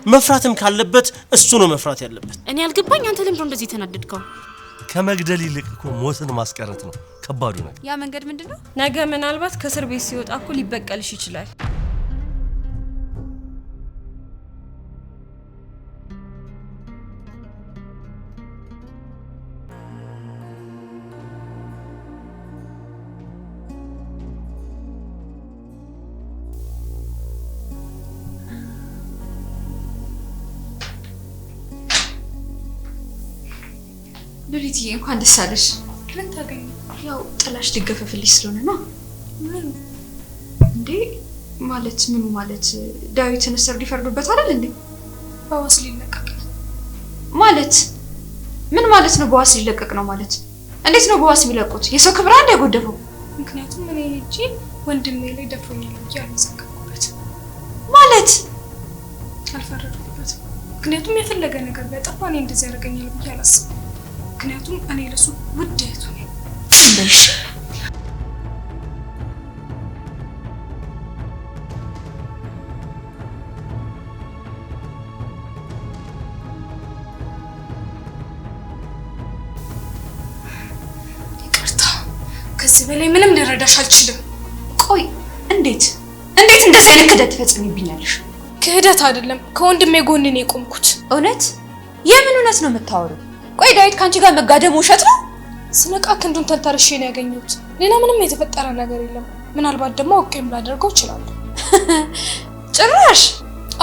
መፍራትም ካለበት እሱ ነው መፍራት ያለበት። እኔ አልገባኝ አንተ ለምን እንደዚህ ተናደድከው? ከመግደል ይልቅ እኮ ሞትን ማስቀረት ነው ከባዱ ነገር። ያ መንገድ ምንድነው? ነገ ምናልባት ከእስር ቤት ሲወጣ እኮ ሊበቀልሽ ይችላል። ሉሊትዬ እንኳን ደስ አለሽ። ምን ታገኝ? ያው ጥላሽ ሊገፈፍልሽ ስለሆነ ነው። ምን እንዴ? ማለት ምን ማለት? ዳዊትን እስር ሊፈርዱበት አይደል እንዴ? በዋስ ሊለቀቅ ማለት ምን ማለት ነው? በዋስ ሊለቀቅ ነው ማለት እንዴት ነው በዋስ የሚለቁት? የሰው ክብር አንድ ያጎደፈው። ምክንያቱም እኔ ሄጄ ወንድሜ ላይ ደፍሮኛል ብዬ አልመሰከርኩበት ማለት አልፈረድኩበትም። ምክንያቱም የፈለገ ነገር ቢያጠፋ እኔ እንደዚህ ያደርገኛል ብዬ አላስብም። ምክንያቱም እኔ ለሱ ውድ እህቱ ነኝ። እሺ ይቅርታ፣ ከዚህ በላይ ምንም ልረዳሽ አልችልም። ቆይ እንዴት እንደዚህ አይነት ክህደት ትፈጽሚብኛለሽ? ክህደት አይደለም፣ ከወንድሜ ጎን ነው የቆምኩት። እውነት? የምን እውነት ነው የምታወሪው? ቆይ ዳዊት ካንቺ ጋር መጋደም ውሸት ነው? ስነቃ ክንዱን ተንተርሼ ነው ያገኘሁት። ሌላ ምንም የተፈጠረ ነገር የለም። ምናልባት ደግሞ አውቄም ላደርገው እችላለሁ። ጭራሽ?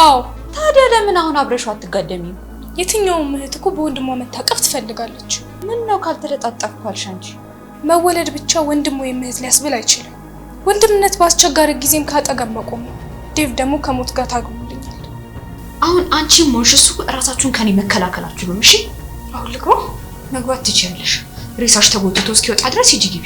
አዎ። ታዲያ ለምን አሁን አብረሽው አትጋደሚም? የትኛውም እህት እኮ በወንድሟ መታቀፍ ትፈልጋለች። ምን ነው ካልተለጣጠፍኩ አልሽ አንቺ? መወለድ ብቻ ወንድም ወይም እህት ሊያስብል አይችልም። ወንድምነት በአስቸጋሪ ጊዜም ካጠገብ መቆም ነው። ዴቭ ደግሞ ከሞት ጋር ታግሉልኛል። አሁን አንቺም ሆንሽ እሱ ራሳችሁን ከኔ መከላከላችሁ ነው። እሺ አሁን ልግባ? መግባት ትችያለሽ። ሬሳሽ ተጎትቶ እስኪወጣ ድረስ ሂጂ ግቢ።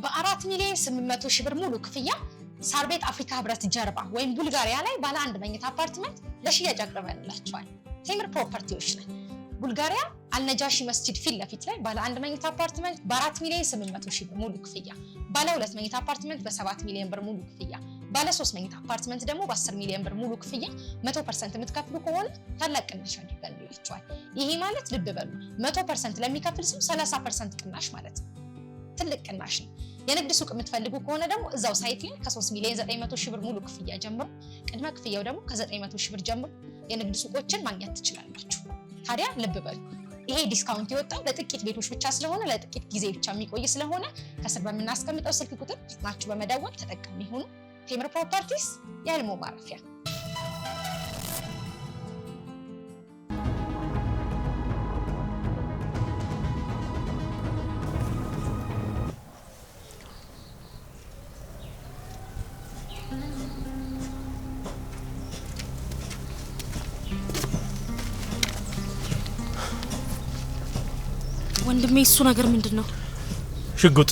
በ4 ሚሊዮን 800 ሺህ ብር ሙሉ ክፍያ ሳር ቤት አፍሪካ ህብረት ጀርባ ወይም ቡልጋሪያ ላይ ባለ 1 መኝታ አፓርትመንት ለሽያጭ አቅርበንላችኋል። ቴምር ፕሮፐርቲዎች ነን። ቡልጋሪያ አልነጃሺ መስጂድ ፊት ለፊት ላይ ባለ 1 መኝታ አፓርትመንት በ4 ሚሊዮን 800 ሺህ ብር ሙሉ ክፍያ፣ ባለ 2 መኝታ አፓርትመንት በ7 ሚሊዮን ብር ሙሉ ክፍያ፣ ባለ 3 መኝታ አፓርትመንት ደግሞ በ10 ሚሊዮን ብር ሙሉ ክፍያ 100% የምትከፍሉ ከሆነ ታላቅ ቅናሽ አድርገንላችኋል። ይሄ ማለት ልብ በሉ 100% ለሚከፍል ሰው 30% ቅናሽ ማለት ነው። ትልቅ ቅናሽ ነው። የንግድ ሱቅ የምትፈልጉ ከሆነ ደግሞ እዛው ሳይት ላይ ከ3 ሚሊዮን 900 ሺህ ብር ሙሉ ክፍያ ጀምሮ ቅድመ ክፍያው ደግሞ ከ900 ሺህ ብር ጀምሮ የንግድ ሱቆችን ማግኘት ትችላላችሁ። ታዲያ ልብ በሉ ይሄ ዲስካውንት የወጣው ለጥቂት ቤቶች ብቻ ስለሆነ ለጥቂት ጊዜ ብቻ የሚቆይ ስለሆነ ከስር በምናስቀምጠው ስልክ ቁጥር ናችሁ በመደወል ተጠቃሚ ሆኑ። ቴምር ፕሮፐርቲስ የህልሞ ማረፊያ። ወንድሜ እሱ ነገር ምንድነው? ሽጉጥ።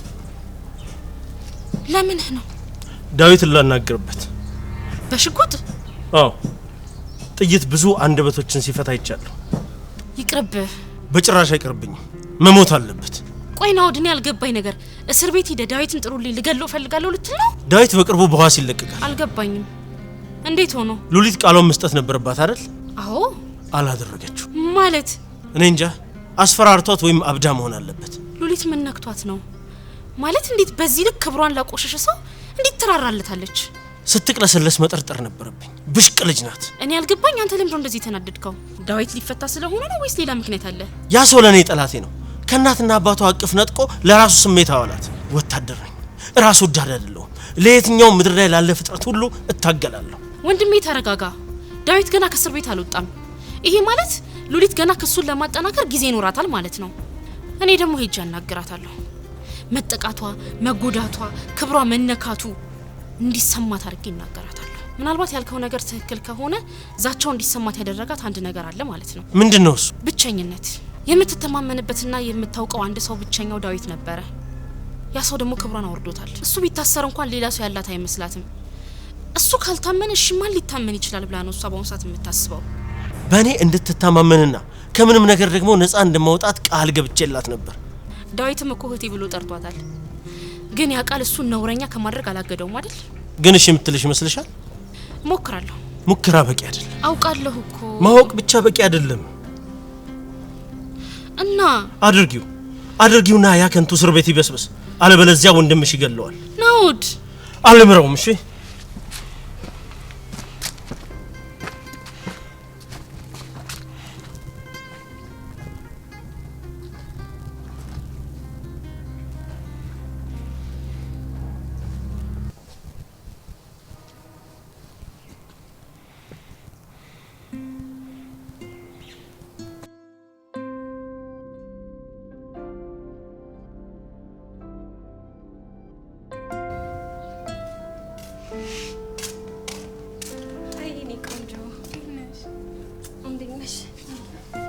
ለምን ነው? ዳዊትን ላናገርበት። በሽጉጥ? አዎ። ጥይት ብዙ አንደበቶችን ሲፈታ ይቻላል። ይቅርብህ። በጭራሽ አይቀርብኝም። መሞት አለበት። ቆይ ነው ድን ያልገባኝ ነገር እስር ቤት ሄደ ዳዊትን ጥሩልኝ ልገለው ፈልጋለሁ ልትል ነው? ዳዊት በቅርቡ በዋስ ይለቀቃል። አልገባኝም። እንዴት ሆኖ? ሉሊት ቃሏን መስጠት ነበረባት አይደል? አዎ። አላደረገችው ማለት? እኔ እንጃ። አስፈራርቷት ወይም አብዳ መሆን አለበት። ሉሊት ምን ነክቷት ነው? ማለት እንዴት በዚህ ልክ ክብሯን ላቆሸሸ ሰው እንዴት ትራራለታለች? ስትቅለሰለስ መጠርጠር ነበረብኝ። ብሽቅ ልጅ ናት። እኔ አልገባኝ። አንተ ለምን እንደዚህ ተናደድከው? ዳዊት ሊፈታ ስለሆነ ነው ወይስ ሌላ ምክንያት አለ? ያ ሰው ለኔ ጠላቴ ነው። ከእናትና አባቷ አቅፍ ነጥቆ ለራሱ ስሜት አዋላት። ወታደር ነኝ። ራስ ወዳድ አይደለሁም። ለየትኛው ምድር ላይ ላለ ፍጥረት ሁሉ እታገላለሁ። ወንድሜ ተረጋጋ። ዳዊት ገና ከእስር ቤት አልወጣም። ይሄ ማለት ሉሊት ገና ክሱን ለማጠናከር ጊዜ ይኖራታል ማለት ነው። እኔ ደግሞ ሄጄ አናግራታለሁ። መጠቃቷ፣ መጎዳቷ፣ ክብሯ መነካቱ እንዲሰማት አድርጌ እናገራታለሁ። ምናልባት ያልከው ነገር ትክክል ከሆነ ዛቻው እንዲሰማት ያደረጋት አንድ ነገር አለ ማለት ነው። ምንድነው እሱ? ብቸኝነት። የምትተማመንበትና የምታውቀው አንድ ሰው ብቸኛው ዳዊት ነበረ። ያ ሰው ደግሞ ክብሯን አወርዶታል። እሱ ቢታሰር እንኳን ሌላ ሰው ያላት አይመስላትም። እሱ ካልታመነ እሺ ማን ሊታመን ይችላል ብላ ነው እሷ በአሁኑ ሰዓት የምታስበው። በእኔ እንድትተማመንና ከምንም ነገር ደግሞ ነፃ እንደማውጣት ቃል ገብቼላት ነበር። ዳዊትም እኮ እህቴ ብሎ ጠርቷታል። ግን ያ ቃል እሱን ነውረኛ ከማድረግ አላገደውም አይደል? ግን እሺ የምትልሽ ይመስልሻል? ሞክራለሁ። ሙከራ በቂ አይደለም። አውቃለሁ እኮ ማወቅ ብቻ በቂ አይደለም። እና አድርጊውና ያ ከንቱ እስር ቤት ይበስበስ። አለበለዚያ ወንድምሽ ይገለዋል። ናውድ አልምረውም። እሺ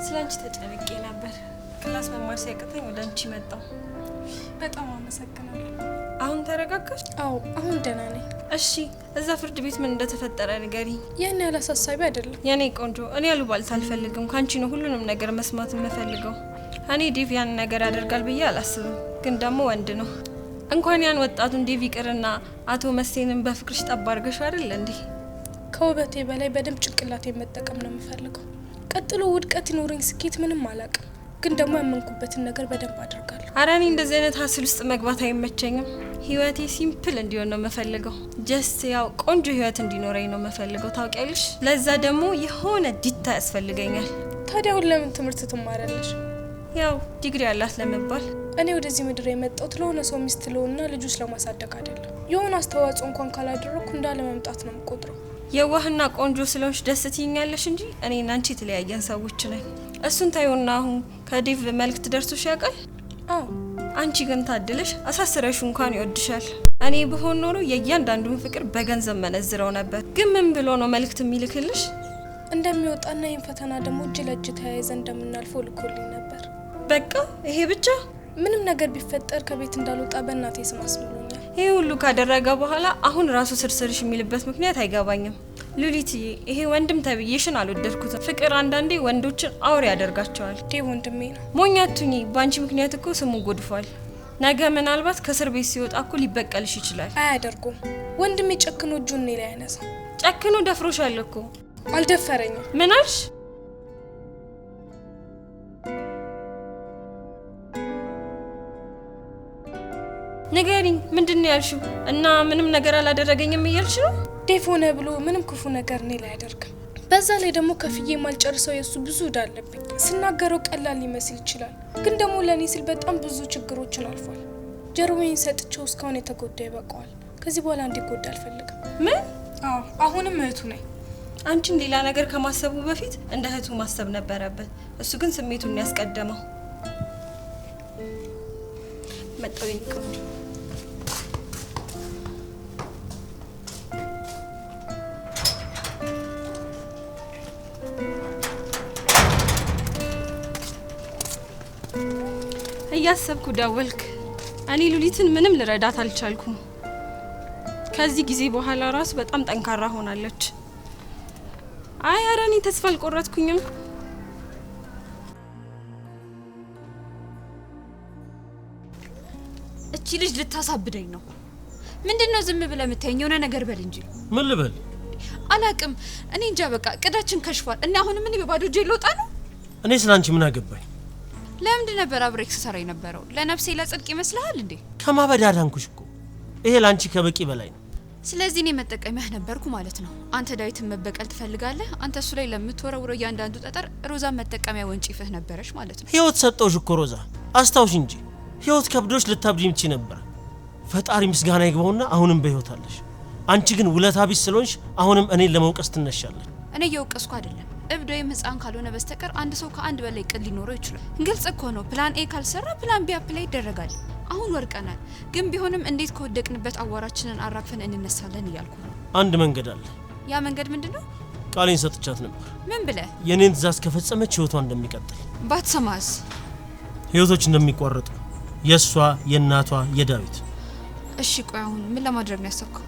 ስላንቺ ተጨንቄ ነበር። ክላስ መማር ሲያቅተኝ ወደ አንቺ መጣሁ። በጣም አመሰግናለሁ። አሁን ተረጋጋሽ? አዎ አሁን ደህና ነኝ። እሺ እዛ ፍርድ ቤት ምን እንደተፈጠረ ንገሪኝ። ያን ያህል አሳሳቢ አይደለም። የኔ ቆንጆ፣ እኔ አሉባልታ አልፈልግም። ካንቺ ነው ሁሉንም ነገር መስማት የምፈልገው። እኔ ዴቭ ያን ነገር ያደርጋል ብዬ አላስብም። ግን ደግሞ ወንድ ነው። እንኳን ያን ወጣቱን ዴቭ ይቅርና አቶ መሴንን በፍቅርሽ ጠብ አድርገሽ አይደል እንዴ? ከውበቴ በላይ በደንብ ጭንቅላቴን መጠቀም ነው የምፈልገው። ቀጥሎ ውድቀት ይኖረኝ ስኬት ምንም አላውቅም፣ ግን ደግሞ ያመንኩበትን ነገር በደንብ አደርጋለሁ። ኧረ እኔ እንደዚህ አይነት ሀስል ውስጥ መግባት አይመቸኝም። ህይወቴ ሲምፕል እንዲሆን ነው የምፈልገው። ጀስት ያው ቆንጆ ህይወት እንዲኖረኝ ነው የምፈልገው። ታውቂያለሽ፣ ለዛ ደግሞ የሆነ ዲታ ያስፈልገኛል። ታዲያ አሁን ለምን ትምህርት ትማራለሽ? ያው ዲግሪ ያላት ለመባል። እኔ ወደዚህ ምድር የመጣሁት ለሆነ ሰው ሚስት ለሆነና ልጆች ለማሳደግ አይደለም። የሆነ አስተዋጽኦ እንኳን ካላደረኩ እንዳለ መምጣት ነው የምቆጥረው። የዋህና ቆንጆ ስለሆንሽ ደስ ትይኛለሽ እንጂ እኔና አንቺ የተለያየን ሰዎች ነን። እሱን ታዩና አሁን ከዴቭ መልእክት ደርሶሽ ያውቃል? አዎ። አንቺ ግን ታድለሽ አሳስረሽ እንኳን ይወድሻል። እኔ ብሆን ኖሮ የእያንዳንዱን ፍቅር በገንዘብ መነዝረው ነበር። ግን ምን ብሎ ነው መልእክት የሚልክልሽ? እንደሚወጣና ይህን ፈተና ደግሞ እጅ ለእጅ ተያይዘን እንደምናልፈው ልኮልኝ ነበር። በቃ ይሄ ብቻ? ምንም ነገር ቢፈጠር ከቤት እንዳልወጣ በእናቴ ስም አስምሎኛል። ይሄ ሁሉ ካደረገ በኋላ አሁን ራሱ ስርስርሽ የሚልበት ምክንያት አይገባኝም። ሉሊትዬ፣ ይሄ ወንድም ተብዬሽን አልወደድኩትም። ፍቅር አንዳንዴ ወንዶችን አውሬ ያደርጋቸዋል። ዴቭ ወንድሜ ነው። ሞኛቱኝ፣ በአንቺ ምክንያት እኮ ስሙ ጎድፏል። ነገ ምናልባት ከእስር ቤት ሲወጣ እኮ ሊበቀልሽ ይችላል። አያደርጉም። ወንድሜ ጨክኖ እጁን እኔ ላይ ያነሳ። ጨክኖ ደፍሮሻል እኮ። አልደፈረኝም። ምን አልሽ? ንገሪኝ፣ ምንድን ነው ያልሽው? እና ምንም ነገር አላደረገኝም እያልሽ ነው? ዴቭ ሆነ ብሎ ምንም ክፉ ነገር እኔ ላይ አያደርግም። በዛ ላይ ደግሞ ከፍዬ የማልጨርሰው የእሱ ብዙ እዳ አለብኝ። ስናገረው ቀላል ሊመስል ይችላል፣ ግን ደግሞ ለእኔ ሲል በጣም ብዙ ችግሮችን አልፏል። ጀርባዬን ሰጥቼው እስካሁን የተጎዳ ይበቃዋል። ከዚህ በኋላ እንዲጎዳ አልፈልግም። ምን? አዎ፣ አሁንም እህቱ ነኝ። አንቺን ሌላ ነገር ከማሰቡ በፊት እንደ እህቱ ማሰብ ነበረበት። እሱ ግን ስሜቱን ያስቀደመው። መጣው ይንቀው። እያሰብኩ ደወልክ። እኔ ሉሊትን ምንም ልረዳት አልቻልኩም። ከዚህ ጊዜ በኋላ ራሱ በጣም ጠንካራ ሆናለች። አይ ኧረ እኔ ተስፋ አልቆረጥኩኝም። እቺ ልጅ ልታሳብደኝ ነው። ምንድነው ዝም ብለህ የምታየኝ? የሆነ ነገር በል እንጂ። ምን ልበል? አላቅም። እኔ እንጃ። በቃ ቅዳችን ከሽፏል እና አሁንም እኔ በባዶ እጄ ልወጣ ነው። እኔ ስላንቺ ምን አገባኝ? ለምንድን ነበር አብሬክ ሰራ የነበረው? ለነፍሴ ለጽድቅ ይመስልሃል እንዴ? ከማበድ አዳንኩሽ እኮ። ይሄ ላንቺ ከበቂ በላይ ነው። ስለዚህ እኔ መጠቀሚያህ ነበርኩ ማለት ነው። አንተ ዳዊትን መበቀል ትፈልጋለህ። አንተ እሱ ላይ ለምትወረውረው እያንዳንዱ ጠጠር ሮዛን መጠቀሚያ ወንጭፍህ ነበረሽ ማለት ነው። ህይወት ሰጠውሽ እኮ ሮዛ፣ አስታውሽ እንጂ ህይወት ከብዶሽ ልታብጂ ምቺ ነበር። ፈጣሪ ምስጋና ይግባውና አሁንም በህይወት አለሽ። አንቺ ግን ውለታ ቢስ ስለሆንሽ አሁንም እኔን ለመውቀስ ትነሻለሽ። እኔ እየወቀስኩ አይደለም። እብድ ወይም ህፃን ካልሆነ በስተቀር አንድ ሰው ከአንድ በላይ እቅድ ሊኖረው ይችላል። ግልጽ እኮ ነው። ፕላን ኤ ካልሰራ ፕላን ቢ አፕላይ ይደረጋል። አሁን ወርቀናል፣ ግን ቢሆንም እንዴት ከወደቅንበት አዋራችንን አራግፈን እንነሳለን እያልኩ ነው። አንድ መንገድ አለ። ያ መንገድ ምንድነው? ቃሌን ሰጥቻት ነበር። ምን ብለህ? የኔን ትእዛዝ ከፈጸመች ህይወቷ እንደሚቀጥል። ባትሰማስ? ህይወቶች እንደሚቋረጡ፣ የሷ፣ የእናቷ፣ የዳዊት። እሺ ቆይ አሁን ምን ለማድረግ ነው ያሰብከው?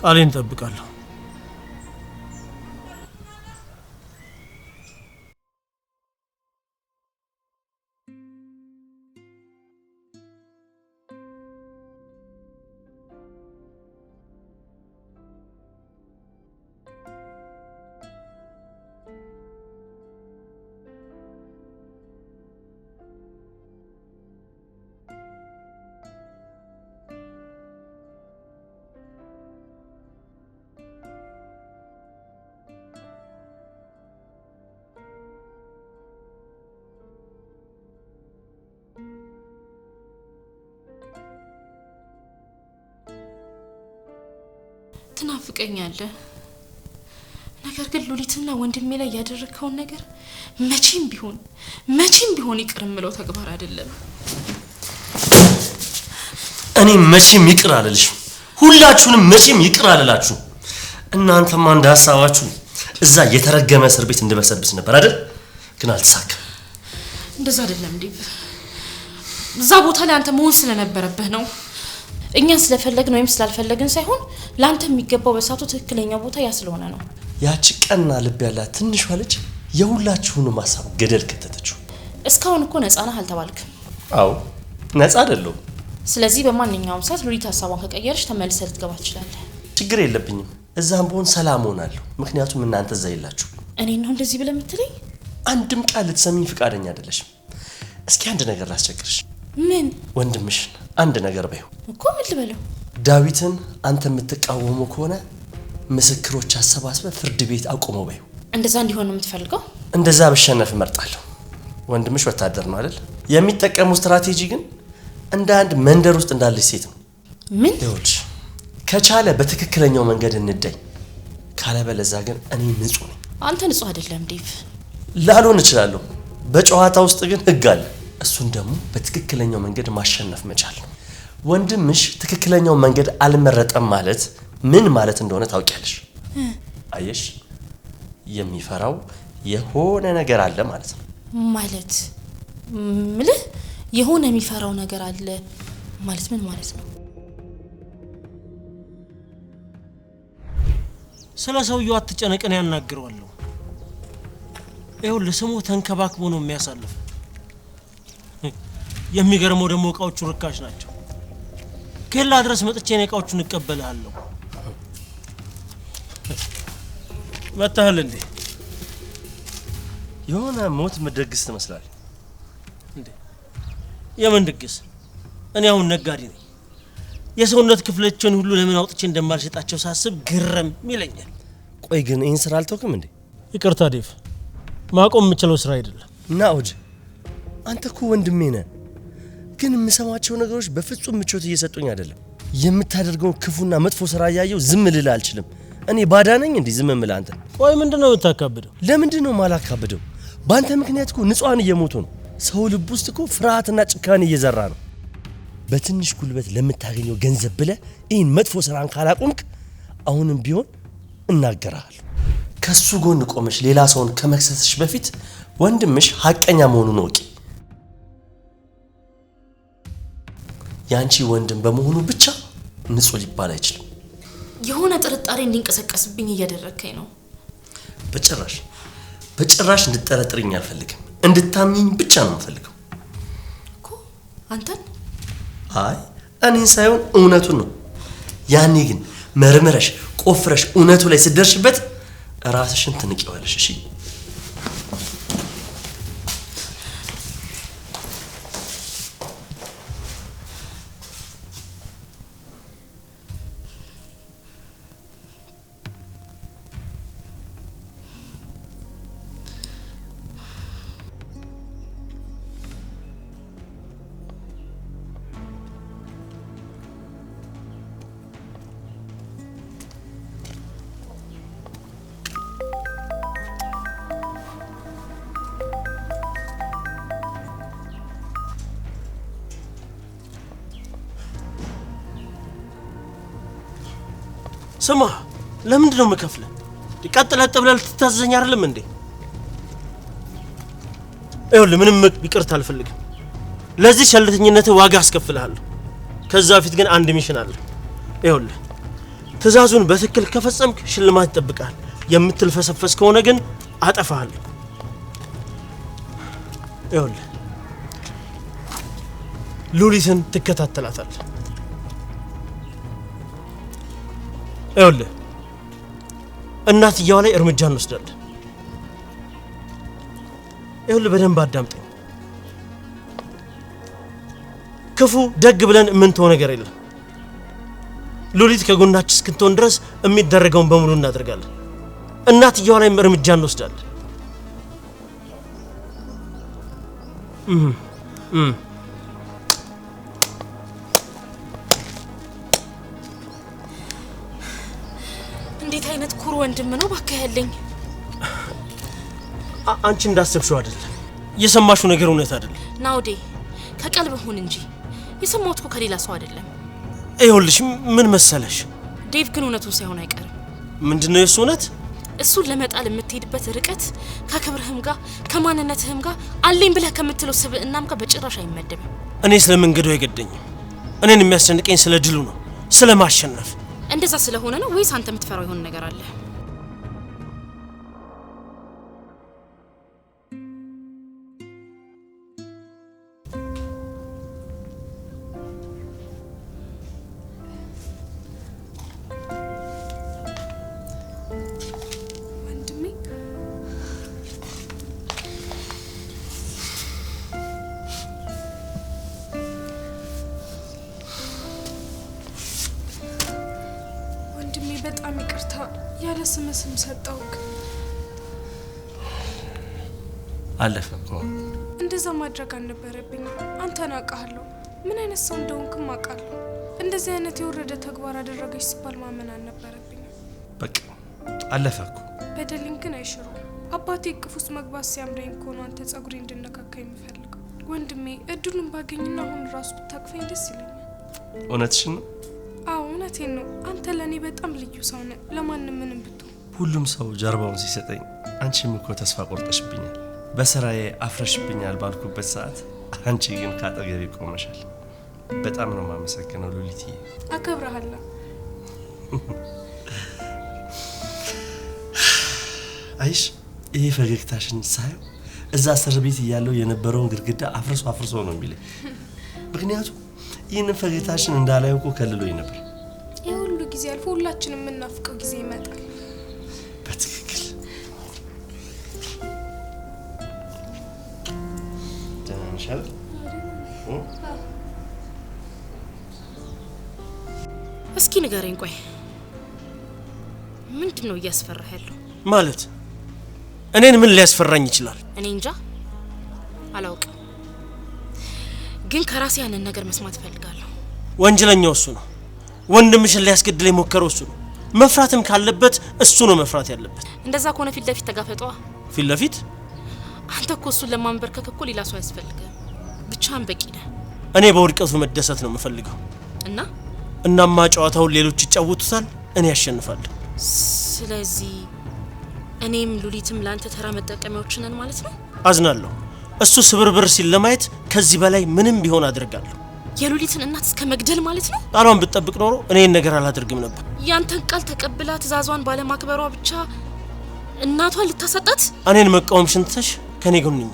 ቃሌን እጠብቃለሁ። ትናፍቀኛለህ። ነገር ግን ሉሊትና ወንድሜ ላይ ያደረግከውን ነገር መቼም ቢሆን ይቅር የምለው ተግባር አይደለም። እኔ መቼም ይቅር አልልሽም። ሁላችሁንም መቼም ይቅር አልላችሁ። እናንተማ እንደ ሀሳባችሁ እዛ የተረገመ እስር ቤት እንድበሰብስ ነበር አይደል? ግን አልተሳካም። እንደዛ አይደለም ዴቭ። እዛ ቦታ ላይ አንተ መሆን ስለነበረብህ ነው። እኛን ስለፈለግን ወይም ስላልፈለግን ሳይሆን ለአንተ የሚገባው በሳቱ ትክክለኛ ቦታ ያ ስለሆነ ነው። ያቺ ቀና ልብ ያላት ትንሿ ልጅ የሁላችሁንም ሀሳብ ገደል ከተተችው። እስካሁን እኮ ነፃ ነህ አልተባልክም። አዎ ነፃ አይደለሁም። ስለዚህ በማንኛውም ሰዓት ሉሊት ሀሳቧን ከቀየረች ተመልሰህ ልትገባ ትችላለህ። ችግር የለብኝም። እዛም ብሆን ሰላም ሆናለሁ። ምክንያቱም እናንተ እዛ የላችሁ። እኔ ነው እንደዚህ ብለህ የምትለኝ? አንድም ቃል ልትሰሚኝ ፍቃደኛ አይደለሽም። እስኪ አንድ ነገር ላስቸግርሽ። ምን? ወንድምሽን አንድ ነገር በይው እኮ። ምን ልበለው? ዳዊትን አንተ የምትቃወመው ከሆነ ምስክሮች አሰባስበህ ፍርድ ቤት አቁመው በይው። እንደዛ እንዲሆን ነው የምትፈልገው? እንደዛ ብሸነፍ እመርጣለሁ። ወንድምሽ ወታደር ነው አይደል? የሚጠቀመው ስትራቴጂ ግን እንደ አንድ መንደር ውስጥ እንዳለች ሴት ነው። ምን? ይኸውልሽ ከቻለ በትክክለኛው መንገድ እንዳይ፣ ካለበለዚያ ግን እኔ ንጹህ ነኝ። አንተ ንጹህ አይደለም ዴቭ። ላልሆን እችላለሁ። በጨዋታ ውስጥ ግን ህግ አለ። እሱን ደግሞ በትክክለኛው መንገድ ማሸነፍ መቻል ነው። ወንድምሽ ትክክለኛው መንገድ አልመረጠም ማለት ምን ማለት እንደሆነ ታውቂያለሽ? አየሽ፣ የሚፈራው የሆነ ነገር አለ ማለት ነው። ማለት ምልህ የሆነ የሚፈራው ነገር አለ ማለት ምን ማለት ነው? ስለ ሰውየው አትጨነቀን፣ ያናግረዋለሁ። ይኸውልህ ስሙ ተንከባክቦ ነው የሚያሳልፍ። የሚገርመው ደግሞ እቃዎቹ ርካሽ ናቸው። ኬላ ድረስ መጥቼ ነው እቃዎቹን እቀበልሃለሁ። መጣህል እንዴ? የሆነ ሞት መደግስ ትመስላለህ እንዴ? የምን ድግስ? እኔ አሁን ነጋዴ ነኝ። የሰውነት ክፍሎችን ሁሉ ለምን አውጥቼ እንደማልሸጣቸው ሳስብ ግርም ይለኛል። ቆይ ግን ይህን ስራ አልተውክም እንዴ? ይቅርታ ዴቭ፣ ማቆም የምችለው ስራ አይደለም። ናኦድ፣ አንተ እኮ ወንድሜ ነህ። ግን የምሰማቸው ነገሮች በፍጹም ምቾት እየሰጡኝ አይደለም። የምታደርገው ክፉና መጥፎ ስራ እያየው ዝም ልል አልችልም። እኔ ባዳ ነኝ እንዴ ዝም እምልህ አንተ? ቆይ ምንድነው የምታካብደው? ለምንድን ነው ማላካብደው? በአንተ ምክንያት እኮ ንጹሃን እየሞቱ ነው። ሰው ልብ ውስጥ እኮ ፍርሃትና ጭካኔ እየዘራ ነው። በትንሽ ጉልበት ለምታገኘው ገንዘብ ብለህ ይህን መጥፎ ስራን ካላቆምክ አሁንም ቢሆን እናገራለሁ። ከሱ ጎን ቆመሽ ሌላ ሰውን ከመክሰስሽ በፊት ወንድምሽ ሀቀኛ መሆኑን ወቂ። ያንቺ ወንድም በመሆኑ ብቻ ንጹህ ሊባል አይችልም። የሆነ ጥርጣሬ እንዲንቀሰቀስብኝ እያደረግከኝ ነው። በጭራሽ እንድጠረጥርኝ አልፈልግም። እንድታምኚኝ ብቻ ነው የምፈልገው እኮ። አንተን? አይ እኔን ሳይሆን እውነቱን ነው። ያኔ ግን መርምረሽ ቆፍረሽ እውነቱ ላይ ስትደርሽበት ራስሽን ትንቂዋለሽ። እሺ? ስማ፣ ለምንድን ነው የምከፍልህ? ቀጥለጥ ብለህ ልትታዘዘኝ አይደለም እንዴ? ይኸውልህ ምንም ይቅርታ አልፈልግም። ለዚህ ቸልተኝነትህ ዋጋ አስከፍልሃለሁ። ከዛ በፊት ግን አንድ ሚሽን አለ። ይኸውልህ ትእዛዙን በትክክል ከፈጸምክ ሽልማት ይጠብቃል። የምትልፈሰፈስ ከሆነ ግን አጠፋሃለሁ። ይኸውልህ ሉሊትን ትከታተላታለህ። ይኸውልህ እናትየዋ ላይ እርምጃ እንወስዳለን። ይኸውልህ በደንብ አዳምጠኝ። ክፉ ደግ ብለን የምንተው ነገር የለም። ሉሊት ከጎናችን እስክትሆን ድረስ የሚደረገውን በሙሉ እናደርጋለን። እናትየዋ ላይም እርምጃ እንወስዳለን። እንዴት አይነት ኩሩ ወንድም ነው ባከያለኝ። አንቺ እንዳሰብሽው አይደለም። የሰማሽው ነገር እውነት አይደለም። ናውዴ ከቀልብ ሁን እንጂ የሰማሁት እኮ ከሌላ ሰው አይደለም። ይኸውልሽ ምን መሰለሽ፣ ዴቭ ግን እውነቱን ሳይሆን አይቀርም። ምንድነው የሱ እውነት? እሱን ለመጣል የምትሄድበት ርቀት ከክብርህም ጋር ከማንነትህም ጋር አለኝ ብለህ ከምትለው ስብዕናም ጋር በጭራሽ አይመደብም። እኔ ስለመንገዱ አይገደኝም። እኔን የሚያስጨንቀኝ ስለ ድሉ ነው፣ ስለ ማሸነፍ። እንደዛ ስለሆነ ነው ወይስ አንተ የምትፈራው የሆነ ነገር አለ? በጣም ይቅርታ ያለ ስም ሰጠውክ። አለፈ እኮ። እንደዛ ማድረግ አልነበረብኝም። አንተን አውቃለሁ፣ ምን አይነት ሰው እንደሆንክም አውቃለሁ። እንደዚህ አይነት የወረደ ተግባር አደረገች ሲባል ማመን አልነበረብኝም። በቃ አለፈ እኮ። በደሊን ግን አይሽሩም። አባቴ እቅፍ ውስጥ መግባት ሲያምረኝ እኮ ነው አንተ ጸጉሬ እንድነካካ የምፈልገው። ወንድሜ እድሉን ባገኝና አሁን ራሱ ብታቅፈኝ ደስ ይለኛል። እውነትሽን ነው? አዎ እውነቴን ነው። አንተ ለኔ በጣም ልዩ ሰው ነህ። ለማንም ምንም ብትሆን ሁሉም ሰው ጀርባውን ሲሰጠኝ አንቺም እኮ ተስፋ ቆርጠሽብኛል። በስራዬ አፍረሽብኛል ባልኩበት ሰዓት አንቺ ግን ካጠገቤ ቆመሻል። በጣም ነው የማመሰግነው ሉሊትዬ። አከብረሃለሁ። አይሽ ይሄ ፈገግታሽን ሳየው እዛ እስር ቤት እያለው የነበረውን ግድግዳ አፍርሶ ነው የሚለኝ። ምክንያቱም ይህንን ፈገግታሽን እንዳላየው እኮ ከልሎኝ ነበር። ይህ ሁሉ ጊዜ አልፎ ሁላችንም የምናፍቀው ጊዜ ይመጣል። በትክክል ተናንሻል። እስኪ ንገረኝ፣ ቆይ ምንድን ነው እያስፈራህ ያለው? ማለት እኔን ምን ሊያስፈራኝ ይችላል? እኔ እንጃ አላውቅም፣ ግን ከራሴ ያንን ነገር መስማት ፈልጋለሁ። ወንጀለኛው እሱ ነው። ወንድምሽን ሊያስገድል የሞከረው እሱ ነው። መፍራትም ካለበት እሱ ነው መፍራት ያለበት። እንደዛ ከሆነ ፊት ለፊት ተጋፈጠዋ። ፊት ለፊት? አንተ እኮ እሱን ለማንበርከክ እኮ ሌላ ሰው አያስፈልግም። ብቻህን በቂ ነህ። እኔ በውድቀቱ መደሰት ነው የምፈልገው። እናማ ጨዋታውን ሌሎች ይጫወቱታል፣ እኔ ያሸንፋለሁ። ስለዚህ እኔም ሉሊትም ላንተ ተራ መጠቀሚያዎች ነን ማለት ነው? አዝናለሁ። እሱ ስብርብር ሲል ለማየት ከዚህ በላይ ምንም ቢሆን አድርጋለሁ። የሉሊትን እናት እስከ መግደል ማለት ነው? ቃሏን ብትጠብቅ ኖሮ እኔን ነገር አላደርግም ነበር። ያንተን ቃል ተቀብላ ትእዛዟን ባለማክበሯ ብቻ እናቷን ልታሰጣት? እኔን መቃወም ሽንተሽ ከኔ ጎን ነኝ።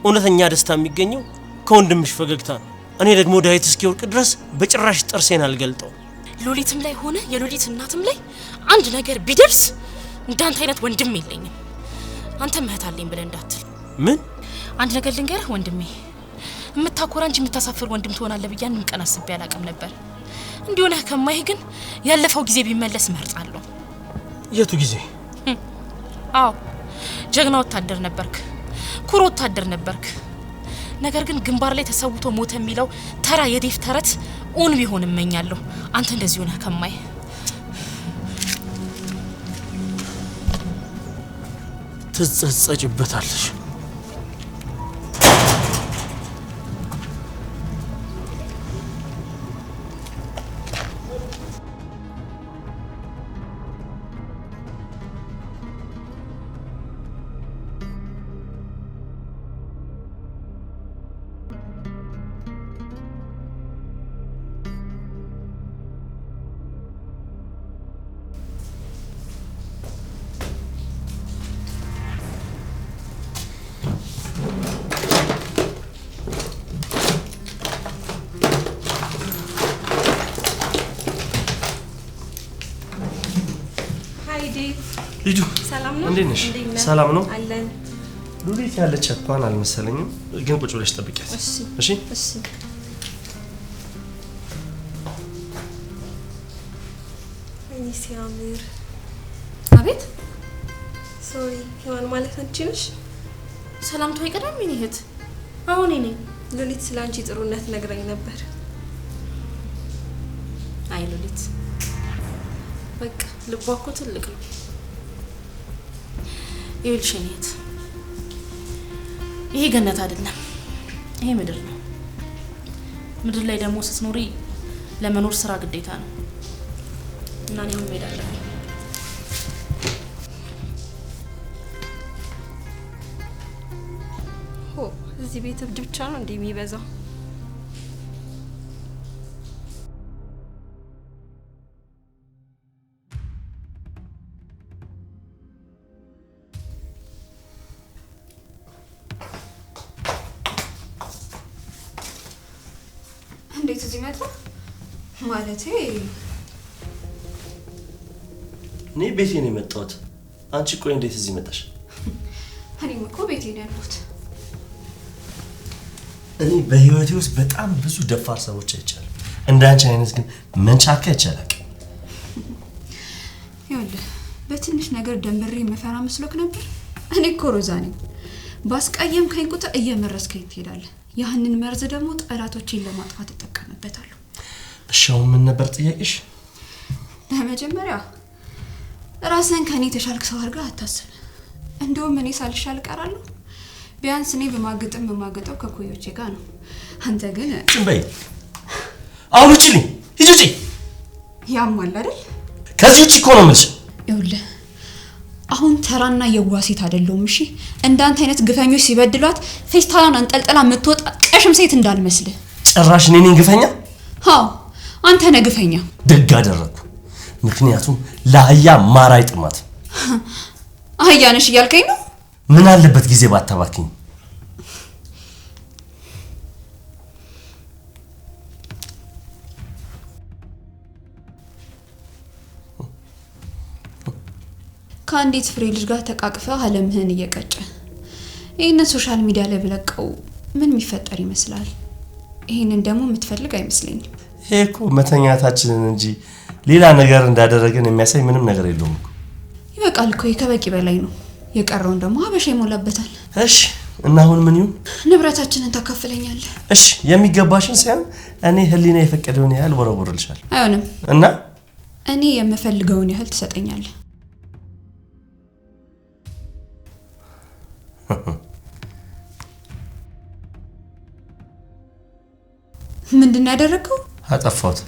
እውነተኛ ደስታ የሚገኘው ከወንድምሽ ፈገግታ ነው። እኔ ደግሞ ዳዊት እስኪወርቅ ድረስ በጭራሽ ጥርሴን አልገልጠው። ሉሊትም ላይ ሆነ የሉሊት እናትም ላይ አንድ ነገር ቢደርስ እንዳንተ አይነት ወንድም የለኝም። አንተ ምህት አለኝ ብለህ እንዳትል። ምን? አንድ ነገር ልንገርህ ወንድሜ፣ የምታኮራ እንጂ የምታሳፍር ወንድም ትሆናለህ ብዬ አንድም ቀን አስቤ አላቅም ነበር። እንዲሆነ ከማይህ ግን ያለፈው ጊዜ ቢመለስ እመርጣለሁ። የቱ ጊዜ? አዎ ጀግና ወታደር ነበርክ፣ ኩሩ ወታደር ነበርክ። ነገር ግን ግንባር ላይ ተሰውቶ ሞተ የሚለው ተራ የዴፍ ተረት ኦን ቢሆን እመኛለሁ። አንተ እንደዚህ ሆነ ከማይህ ትጸጸጭበታለሽ። ልጁ ሰላም ነው? እንዴት ነሽ? ሰላም ነው አለን። ሉሊት ያለች እንኳን አልመሰለኝም፣ ግን ቁጭ ብለሽ ጠብቂያት። እሺ እሺ። እኔ ሲያምር። አቤት። ሶሪ ሄዋን ማለት አንቺ ነሽ? ሰላምታው ይቀደም። ምን ይሄት? አሁን እኔ ሉሊት ስላንቺ ጥሩነት ነግረኝ ነበር። አይ ሉሊት በቃ ልቧ እኮ ትልቅ ነው። ይኸውልሽ እኔት ይሄ ገነት አይደለም፣ ይሄ ምድር ነው። ምድር ላይ ደግሞ ስትኖሪ ለመኖር ስራ ግዴታ ነው እና እኔም እሄዳለሁ። እዚህ ቤት እብድ ብቻ ነው እንዴ የሚበዛው? እንዴት እዚህ መጣ? ማለቴ እኔ ቤቴ ነው የመጣሁት። አንቺ ቆይ እንዴት እዚህ መጣሽ? እኔም እኮ ቤቴ ነው ያለሁት። እኔ በህይወቴ ውስጥ በጣም ብዙ ደፋር ሰዎች አይቻለሁ። እንዳንቺ አይነት ግን መንቻካ አይቻላል። ይኸውልህ በትንሽ ነገር ደንበሬ መፈራ መስሎክ ነበር። እኔ እኮ ሮዛ ነኝ። ባስቀየምከኝ ቁጥር እየመረስከኝ ትሄዳለህ። ያህንን መርዝ ደግሞ ጠላቶቼን ለማጥፋት እጠቀምበታለሁ። እሺ አሁን ምን ነበር ጥያቄሽ? ለመጀመሪያ ራስን ከኔ ተሻልክ ሰው አድርገህ አታስብ። እንደውም እኔ ሳልሻል እቀራለሁ። ቢያንስ እኔ በማገጠው ከኩዮቼ ጋር ነው። አንተ ግን ዝም በይ። አሁን ውጪልኝ። ሂጂ ውጪ። ያማል አይደል? ከዚህ ውጪ እኮ ነው የምልሽ። ይኸውልህ አሁን ተራና የዋሴት አይደለሁም። እሺ እንዳንተ አይነት ግፈኞች ሲበድሏት ፌስታላን አንጠልጥላ የምትወጣ ቀሽም ሴት እንዳልመስልህ። ጭራሽ እኔ ነኝ ግፈኛ? አዎ አንተ ነህ ግፈኛ። ደግ አደረኩ። ምክንያቱም ለአህያ ማር አይጥማት። አህያ ነሽ እያልከኝ ነው? ምን አለበት ጊዜ ባታባክኝ። ከአንዲት ፍሬ ልጅ ጋር ተቃቅፈህ አለምህን እየቀጨ ይሄንን ሶሻል ሚዲያ ላይ ብለቀው ምን የሚፈጠር ይመስላል? ይሄንን ደግሞ የምትፈልግ አይመስለኝም። ይሄ እኮ መተኛታችንን እንጂ ሌላ ነገር እንዳደረገን የሚያሳይ ምንም ነገር የለውም እኮ። ይበቃል እኮ ከበቂ በላይ ነው። የቀረውን ደግሞ ሀበሻ ይሞላበታል። እሺ እና አሁን ምን ይሁን? ንብረታችንን ታካፍለኛለህ? እሺ የሚገባሽን ሳይሆን እኔ ህሊና የፈቀደውን ያህል ወረወርልሻል። አይሆንም። እና እኔ የምፈልገውን ያህል ትሰጠኛለህ። ምንድን ያደረከው? አጠፋሁት።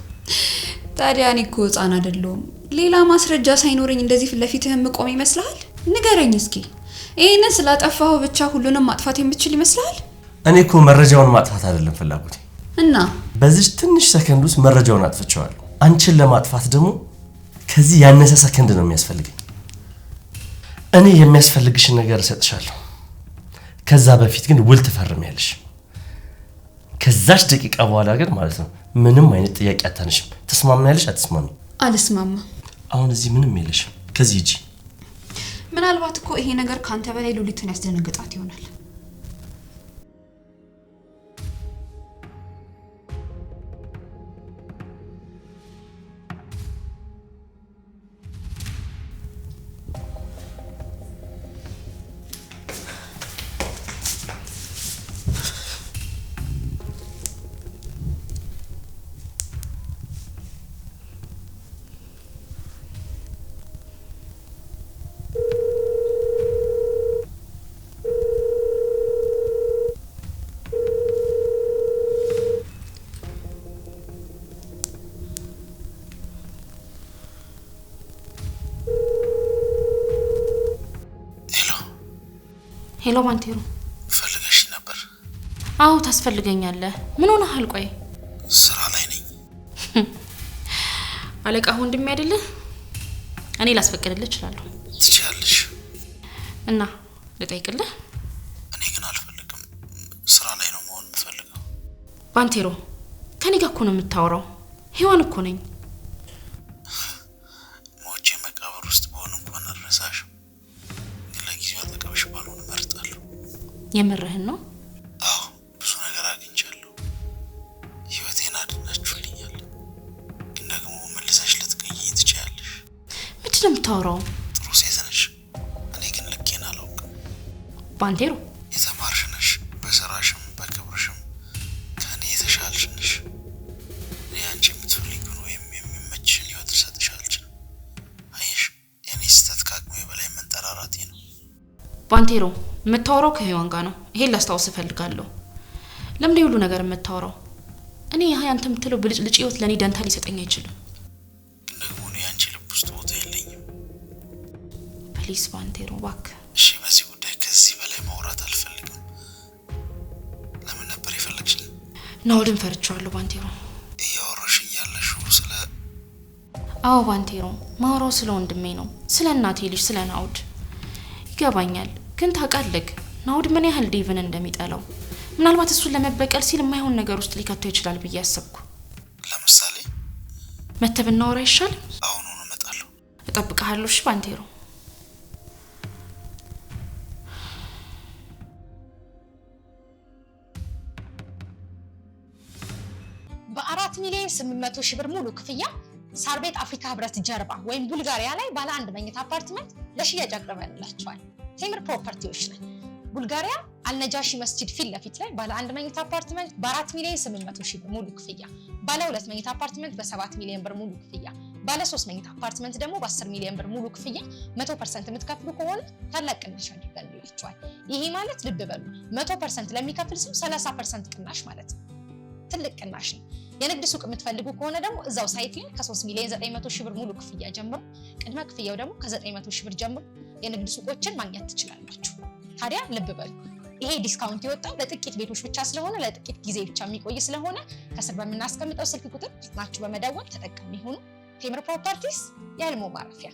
ታዲያ እኔ እኮ ህፃን አይደለሁም። ሌላ ማስረጃ ሳይኖረኝ እንደዚህ ፊት ለፊትህ የምቆም ይመስልሃል? ንገረኝ እስኪ። ይሄንን ስላጠፋው ብቻ ሁሉንም ማጥፋት የምትችል ይመስልሃል? እኔ እኮ መረጃውን ማጥፋት አይደለም ፍላጎቴ። እና በዚህ ትንሽ ሰከንድ ውስጥ መረጃውን አጥፍቼዋለሁ። አንቺን ለማጥፋት ደግሞ ከዚህ ያነሰ ሰከንድ ነው የሚያስፈልገኝ። እኔ የሚያስፈልግሽን ነገር እሰጥሻለሁ። ከዛ በፊት ግን ውል ትፈርሚያለሽ። ከዛች ደቂቃ በኋላ ግን ማለት ነው ምንም አይነት ጥያቄ አታነሽም። ተስማምናለሽ? አትስማሚ? አልስማማም። አሁን እዚህ ምንም የለሽም። ከዚህ ሂጂ። ምናልባት እኮ ይሄ ነገር ካንተ በላይ ሉሊትን ያስደነግጣት ይሆናል። ሄሎ ባንቴሮ፣ ፈልገሽ ነበር? አዎ ታስፈልገኛለህ። ምን ሆነሃል? ቆይ ስራ ላይ ነኝ። አለቃ ወንድሜ አይደለህ? እኔ ላስፈቅድልህ እችላለሁ። ትችያለሽ። እና ልጠይቅልህ? እኔ ግን አልፈልግም። ስራ ላይ ነው መሆን የምፈልገው። ባንቴሮ፣ ከኔ ጋር እኮ ነው የምታወራው። ሔዋን እኮ ነኝ። ሞቼ መቃብር ውስጥ በሆን እንኳን አልረሳሽም። ለጊዜው አጠገብሽ ባልሆን እመርጣለሁ። የምርህን ነው? አዎ፣ ብዙ ነገር አግኝቻለሁ። ህይወቴን አድናችሁልኛል። ግን ደግሞ መልሰሽ ልትገኝ ትችያለሽ። ምንድን ነው የምታወራው? ጥሩ ሴት ነሽ። እኔ ግን ልኬን አላውቅም። ባንቴሮ፣ የተማርሽ ነሽ። በስራሽም በክብርሽም ከእኔ የተሻልሽ ነሽ። እኔ አንቺ የምትፈልጊውን ወይም የሚመችሽን ህይወት ልሰጥሽ አልችልም። አየሽ ባንቴሮ የምታወራው ከሄዋን ጋር ነው። ይሄን ላስታውስ እፈልጋለሁ። ለምን ሁሉ ነገር የምታወራው? እኔ አንተ የምትለው ብልጭልጭ ህይወት ለኔ ደንታ ሊሰጠኝ አይችልም። ግን ደግሞ እኔ አንቺ ልብ ውስጥ ቦታ የለኝም። ፕሊዝ ባንቴሮ እባክህ። እሺ በዚህ ጉዳይ ከዚህ በላይ ማውራት አልፈልግም። ለምን ነበር የፈለግሽኝ? ናውድን ፈርቻለሁ ባንቴሮ። እያወራሽኝ ያለሽው ስለ አዎ ባንቴሮ፣ ማውራው ስለ ወንድሜ ነው፣ ስለ እናቴ ልጅ ስለ ናውድ። ይገባኛል፣ ግን ታውቃለህ ናውድ ምን ያህል ዴቭን እንደሚጠላው። ምናልባት እሱን ለመበቀል ሲል የማይሆን ነገር ውስጥ ሊከተው ይችላል ብዬ አሰብኩ። ለምሳሌ መተህ ብናወራ ይሻል? አሁኑኑ እመጣለሁ። እጠብቅሃለሁ። እሺ ባንቴሮ። በ4 ሚሊዮን 800 ሺህ ብር ሙሉ ክፍያ ሳር ቤት አፍሪካ ህብረት ጀርባ ወይም ቡልጋሪያ ላይ ባለ 1 መኝታ አፓርትመንት ለሽያጭ አቅርበንላችኋል። ቴምር ፕሮፐርቲዎች ነን። ቡልጋሪያ አልነጃሺ መስጂድ ፊት ለፊት ላይ ባለ 1 መኝታ አፓርትመንት በ4 ሚሊዮን 800 ሺህ ብር ሙሉ ክፍያ፣ ባለ 2 መኝታ አፓርትመንት በ7 ሚሊዮን ብር ሙሉ ክፍያ፣ ባለ 3 መኝታ አፓርትመንት ደግሞ በ10 ሚሊዮን ብር ሙሉ ክፍያ 100% የምትከፍሉ ከሆነ ታላቅ ቅናሽ አድርገንላችኋል። ይሄ ማለት ልብ በሉ 100% ለሚከፍል ሰው 30% ቅናሽ ማለት ነው። ትልቅ ቅናሽ ነው። የንግድ ሱቅ የምትፈልጉ ከሆነ ደግሞ እዛው ሳይት ላይ ከ3 ሚሊዮን 900 ሺህ ብር ሙሉ ክፍያ ጀምሮ ቅድመ ክፍያው ደግሞ ከ900 ሺህ ብር ጀምሮ የንግድ ሱቆችን ማግኘት ትችላላችሁ። ታዲያ ልብ በሉ ይሄ ዲስካውንት የወጣው ለጥቂት ቤቶች ብቻ ስለሆነ ለጥቂት ጊዜ ብቻ የሚቆይ ስለሆነ ከስር በምናስቀምጠው ስልክ ቁጥር ናችሁ በመደወል ተጠቃሚ ሆኑ። ቴምር ፕሮፐርቲስ የህልሞ ማረፊያ።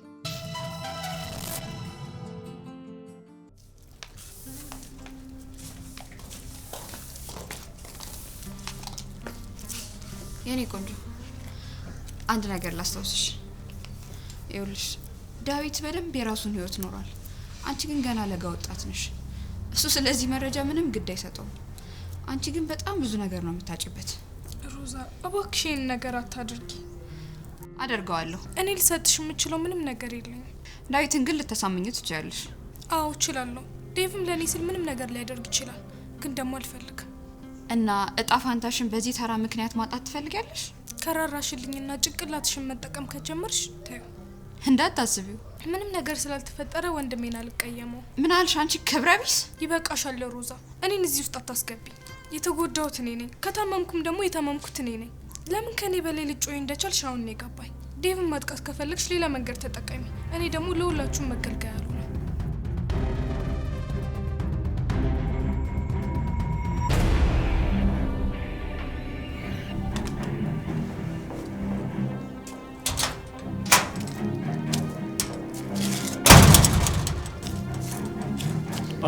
የኔ ቆንጆ አንድ ነገር ላስታውስሽ። ይኸውልሽ ዳዊት በደንብ የራሱን ህይወት ኖሯል። አንቺ ግን ገና ለጋ ወጣት ነሽ። እሱ ስለዚህ መረጃ ምንም ግድ አይሰጠውም። አንቺ ግን በጣም ብዙ ነገር ነው የምታጭበት። ሮዛ እባክሽ ይሄን ነገር አታድርጊ። አደርገዋለሁ። እኔ ልሰጥሽ የምችለው ምንም ነገር የለኝም። ዳዊትን ግን ልታሳምኚ ትችያለሽ። አዎ እችላለሁ። ዴቭም ለኔ ሲል ምንም ነገር ሊያደርግ ይችላል፣ ግን ደግሞ አልፈልግም። እና እጣ ፋንታሽን በዚህ ተራ ምክንያት ማጣት ትፈልጊያለሽ? ከራራሽልኝና ጭንቅላትሽን መጠቀም ከጀመርሽ ተይው። እንዳታስቢው ምንም ነገር ስላልተፈጠረ ወንድሜን አልቀየመው። ምን አልሽ አንቺ ክብረ ቢስ? ይበቃሻል ሮዛ፣ እኔን እዚህ ውስጥ አታስገቢ። የተጎዳሁት እኔ ነኝ፣ ከታመምኩም ደግሞ የታመምኩት እኔ ነኝ። ለምን ከኔ በላይ ልጮይ እንደቻልሽ አሁን ነው የገባኝ። ዴቭን ማጥቃት ከፈለግሽ ሌላ መንገድ ተጠቀሚ። እኔ ደግሞ ለሁላችሁም መገልገያ አልሆነ።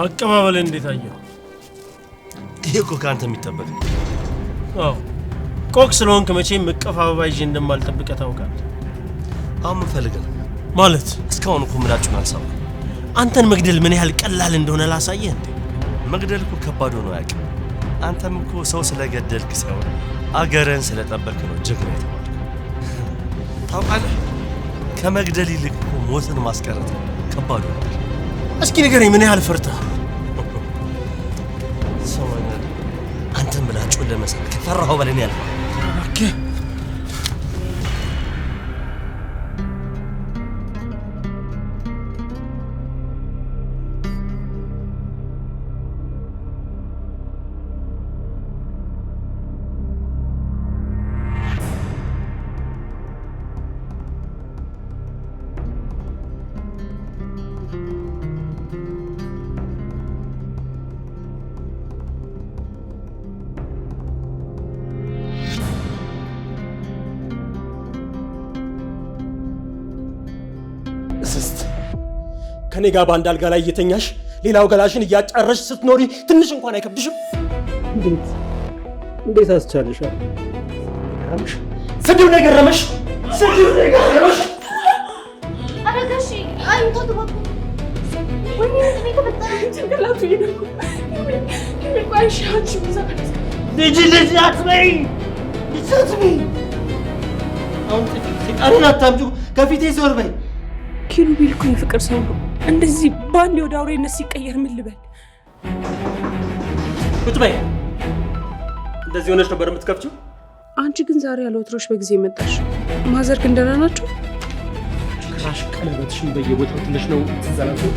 አቀባበል እንዴት አየው? ይሄ እኮ ካንተ የሚጠበቅ ነው። አዎ ቆቅ ስለሆንክ መቼም እቅፍ አበባ ይዤ እንደማልጠብቀህ ታውቃለህ። አሁን ምን ፈልገህ ማለት? እስካሁን እኮ ምላጩን አልሰማም። አንተን መግደል ምን ያህል ቀላል እንደሆነ ላሳየህ እንዴ? መግደል እኮ ከባድ ሆኖ አያውቅም። አንተም እኮ ሰው ስለገደልክ ሳይሆን አገርህን ስለጠበቅክ ነው ጀግና የተባልከው። ታውቃለህ፣ ከመግደል ይልቅ እኮ ሞትን ማስቀረት ከባድ ነው። እስኪ ንገረኝ፣ ምን ያህል ፈርተሃል? ሰውኛ አንተን ምላጩን ለመሳል ከፈራኸው በላይ ነው ያልኩህ። ኦኬ ከኔ ጋር በአንድ አልጋ ላይ እየተኛሽ ሌላው ገላሽን እያጫረሽ ስትኖሪ ትንሽ እንኳን አይከብድሽም? እንዴት አስቻለሻል? ገረመሽ? ስድብ ነው የገረመሽ? ስድብ ነው የገረመሽ? አረጋሽ አይቶ ተባኩ ወይኔ እኔ ተፈጠረ ጭንቅላቱ ይደርኩ ይቆይሻችሁ ልጅ አትበይ ይሰጥኝ። አሁን ሴጣኑን አታምጩ፣ ከፊቴ ዞር በይ። ኪሩቤል እኮ የፍቅር ሰው ነው። እንደዚህ ባንዴ ወደ አውሬነት ሲቀየር ምን ልበል? ቁጭ በይ። እንደዚህ ሆነሽ ነበር የምትከፍቺው? አንቺ ግን ዛሬ ያለ ወትሮሽ በጊዜ መጣሽ። ማዘር ግን ደህና ናቸው? ክራሽ ቀለበትሽን በየቦታው ትለሽ ነው ትዘላዘው